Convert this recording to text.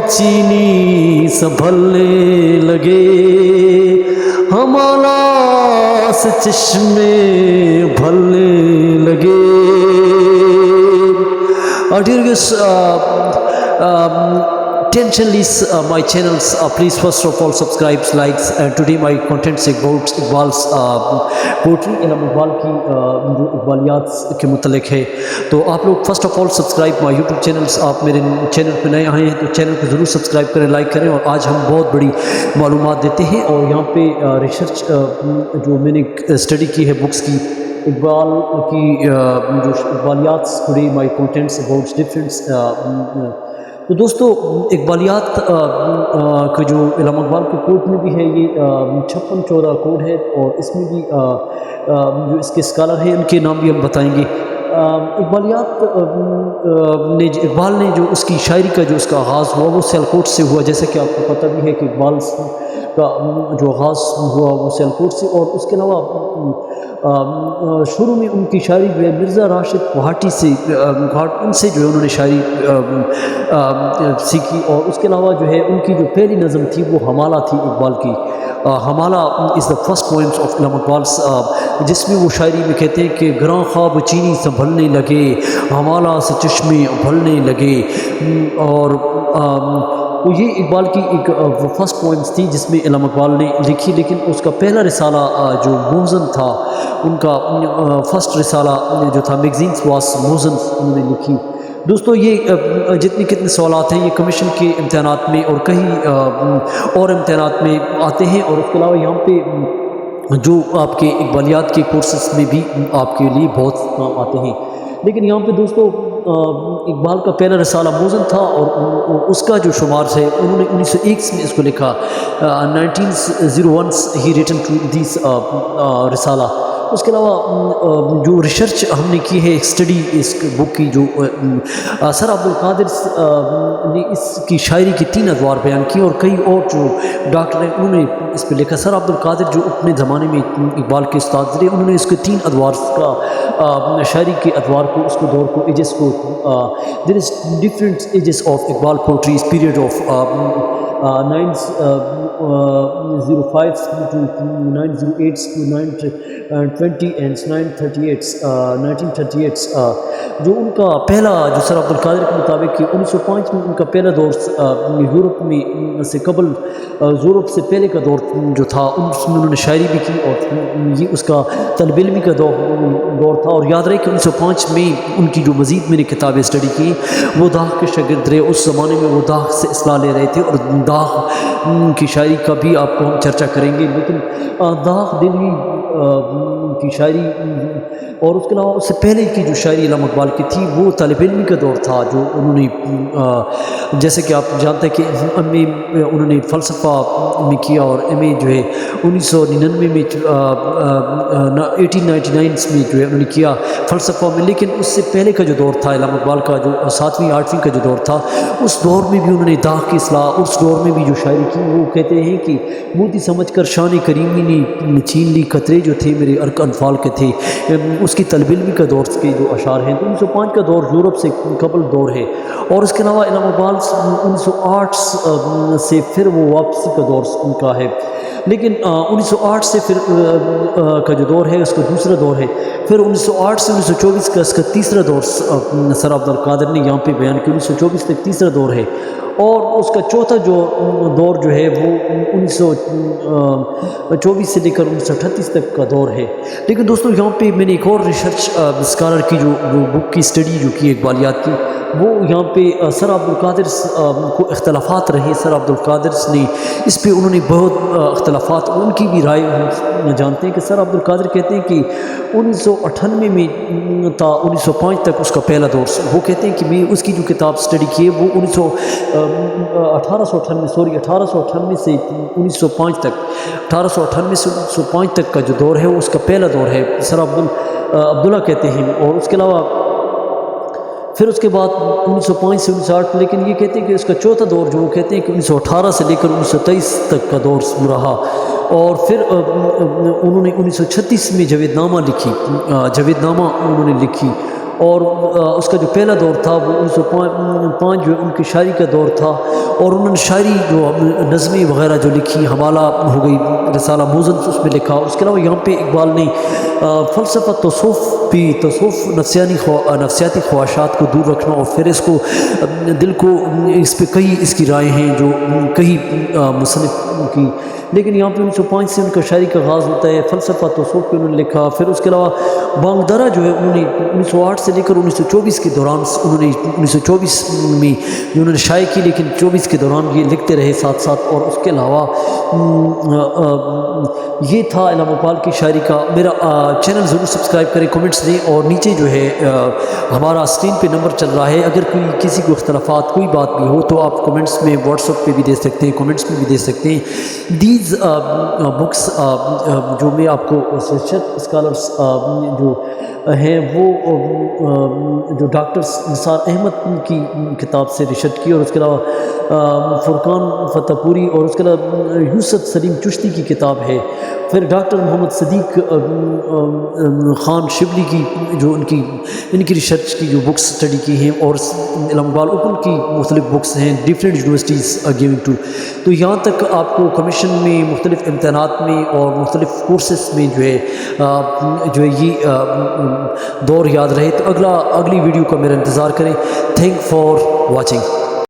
چینی سنبھلنے لگے، حوالہ سے چشمے بھرنے لگے. Dear guys, attentionally my channels, please first of all subscribe, likes, and today my content is about Iqbal's poetry. علامہ اقبال کی جو اقبالیات کے متعلق ہے، تو آپ لوگ first of all subscribe my YouTube channels. آپ میرے چینل پہ نئے آئے ہیں تو چینل کو ضرور سبسکرائب کریں، لائک کریں. اور آج ہم بہت بڑی معلومات دیتے ہیں، اور یہاں پہ ریسرچ جو میں نے اسٹڈی کی ہے بکس کی، اقبال کی جو اقبالیات، ٹوڈے مائی کنٹینٹس اباؤٹ ڈفرینٹس. تو دوستو، اقبالیات کا جو علامہ اقبال کے کوڈ میں بھی ہے، یہ 5614 کوڈ ہے، اور اس میں بھی جو اس کے اسکالر ہیں ان کے نام بھی ہم بتائیں گے. اقبالیات نے اقبال نے جو اس کی شاعری کا جو اس کا آغاز ہوا وہ سیالکوٹ سے ہوا، جیسا کہ آپ کو پتہ بھی ہے کہ اقبال کا جو آغاز ہوا وہ سیالکوٹ سے. اور اس کے علاوہ شروع میں ان کی شاعری جو ہے مرزا راشد گوہاٹی سے ان سے جو ہے انہوں نے شاعری سیکھی. اور اس کے علاوہ جو ہے ان کی جو پہلی نظم تھی وہ حوالہ تھی اقبال کی. حوالہ از دا فرسٹ پوئمس آف علامہ اقبال، جس میں وہ شاعری میں کہتے ہیں کہ گراں خواب چینی سنبھلنے لگے، حوالہ سے چشمے ابھرنے لگے. اور تو یہ اقبال کی ایک فرسٹ پوئمس تھی جس میں علامہ اقبال نے لکھی. لیکن اس کا پہلا رسالہ جو موزن تھا، ان کا فرسٹ رسالہ جو تھا میگزینس واس موزن، انہوں نے لکھی. دوستو، یہ جتنے کتنے سوالات ہیں یہ کمیشن کے امتحانات میں اور کہیں اور امتحانات میں آتے ہیں. اور اس کے علاوہ یہاں پہ جو آپ کے اقبالیات کے کورسز میں بھی آپ کے لیے بہت کام آتے ہیں. لیکن یہاں پہ دوستو اقبال کا پہلا رسالہ موزن تھا، اور اس کا جو شمار ہے انہوں نے 1901 میں اس کو لکھا. 1901 ہی ریٹن ٹو دیس رسالہ. اس کے علاوہ جو ریسرچ ہم نے کی ہے اسٹڈی اس بک کی، جو سر عبد القادر نے اس کی شاعری کی 3 ادوار بیان کی، اور کئی اور جو ڈاکٹر ہیں انہوں نے اس پہ لکھا. سر عبد القادر جو اپنے زمانے میں اقبال کے استاد رہے، انہوں نے اس کے 3 ادوار کا شاعری کے ادوار کو، اس کو دور کو، ایجز کو، there are different ages of Iqbal poetries, period of 905 to 908 to 920 and 1938 جو ان کا پہلا، جو سر عبد القادر کے مطابق کہ 1905 میں ان کا پہلا دور یورپ میں سے قبل، یورپ سے پہلے کا دور جو تھا، اس میں انہوں نے شاعری بھی کی، اور یہ اس کا طلب علمی کا دور تھا. اور یاد رہے کہ 1905 میں ان کی جو مزید میں نے کتابیں اسٹڈی کی وہ داغ کے شاگرد رہے. اس زمانے میں وہ داغ سے اصلاح لے رہے تھے، اور داغ کی شاعری کا بھی آپ کو ہم چرچا کریں گے. لیکن داغ دلی کی شاعری، اور اس کے علاوہ اس سے پہلے کی جو شاعری علامہ اقبال کی تھی وہ طالب علمی کا دور تھا، جو انہوں نے جیسے کہ آپ جانتے ہیں کہ انہوں نے فلسفہ میں کیا، اور ایم اے جو ہے 1999 میں 1899 میں جو ہے انہوں نے کیا فلسفہ میں. لیکن اس سے پہلے کا جو دور تھا علامہ اقبال کا، جو 7ویں 8ویں کا جو دور تھا، اس دور میں بھی انہوں نے داغ کی اصلاح، اس دور میں بھی جو شاعری کی وہ کہتے ہیں کہ موتی سمجھ کر شان کریمی نے چھین لی قطرے جو تھے میرے ارک انفال کے تھے. اس کی طلب علمی کا دور کے جو اشعار ہیں، 1905 کا دور یورپ سے قبل دور ہے. اور اس کے علاوہ علامہ اقبال 1908 سے پھر وہ واپسی کا دور ان کا ہے. لیکن 1908 سے پھر کا جو دور ہے اس کا دوسرا دور ہے. پھر 1908 سے 1924 کا اس کا تیسرا دور سر عبد القادر نے یہاں پہ بیان کیا. 1924 تک تیسرا دور ہے، اور اس کا چوتھا جو دور جو ہے وہ 1924 سے لے کر 1938 تک کا دور ہے. لیکن دوستو، یہاں پہ میں نے ایک اور ریسرچ اسکالر کی جو بک کی اسٹڈی جو کی اقبالیات کی، وہ یہاں پہ سر عبد القادر کو اختلافات رہے. سر عبد القادر نے اس پہ انہوں نے بہت اختلافات، ان کی بھی رائے ہم جانتے ہیں کہ سر عبد القادر کہتے ہیں کہ 1998 میں تا 1905 تک اس کا پہلا دور. وہ کہتے ہیں کہ میں اس کی جو کتاب اسٹڈی کی ہے وہ 1898 سے 1905 تک، 1898 سے 1905 تک کا جو دور ہے وہ اس کا پہلا دور ہے، سر عبداللہ کہتے ہیں. اور اس کے علاوہ پھر اس کے بعد 1905 سے 1908، لیکن یہ کہتے ہیں کہ اس کا چوتھا دور جو وہ کہتے ہیں کہ 1918 سے لے کر 1923 تک کا دور رہا. اور پھر انہوں نے 1936 میں جاوید نامہ لکھی، جاوید نامہ انہوں نے لکھی. اور اس کا جو پہلا دور تھا وہ 1905 جو ان کی شاعری کا دور تھا، اور انہوں نے شاعری جو نظمیں وغیرہ جو لکھی، حوالہ ہو گئی، رسالہ موزن اس میں لکھا۔ اس کے علاوہ یہاں پہ اقبال نے فلسفہ تصوف بھی، تصوف نفسیاتی خواہشات کو دور رکھنا، اور پھر اس کو دل کو اس پہ کئی اس کی رائے ہیں جو کئی مصنف کی، لیکن یہاں پہ 1905 سے ان کا شاعری کا آغاز ہوتا ہے۔ فلسفہ تصوف پہ انہوں نے لکھا، پھر اس کے علاوہ بانگ درا جو ہے انہوں نے 1908 سے لے کر 1924 کے دوران انہوں نے 1924 میں جو انہوں نے شائع کی، لیکن 24 کے دوران یہ لکھتے رہے ساتھ ساتھ۔ اور اس کے علاوہ یہ تھا علامہ اقبال کی شاعری کا۔ میرا چینل ضرور سبسکرائب کریں، کمنٹس دیں، اور نیچے جو ہے ہمارا اسکرین پہ نمبر چل رہا ہے، اگر کوئی کسی کو اختلافات کوئی بات بھی ہو تو آپ کمنٹس میں واٹس ایپ پہ بھی دے سکتے ہیں، کمنٹس میں بھی دے سکتے ہیں۔ دیز بکس جو میں آپ کو اسکالرس جو ہیں وہ جو ڈاکٹر نثار احمد کی کتاب سے ریسرچ کی، اور اس کے علاوہ فرقان فتح پوری، اور اس کے علاوہ یوسف سلیم چشتی کی کتاب ہے، پھر ڈاکٹر محمد صدیق خان شبلی کی جو ان کی ریسرچ کی جو بکس اسٹڈی کی ہیں، اور علامہ اقبال اوپن کی مختلف بکس ہیں، ڈفرینٹ یونیورسٹیز گیونگ ٹو۔ تو یہاں تک آپ کو کمیشن میں، مختلف امتحانات میں اور مختلف کورسز میں جو ہے یہ دور یاد رہے۔ تو اگلی ویڈیو کا میرا انتظار کریں۔ Thank for watching.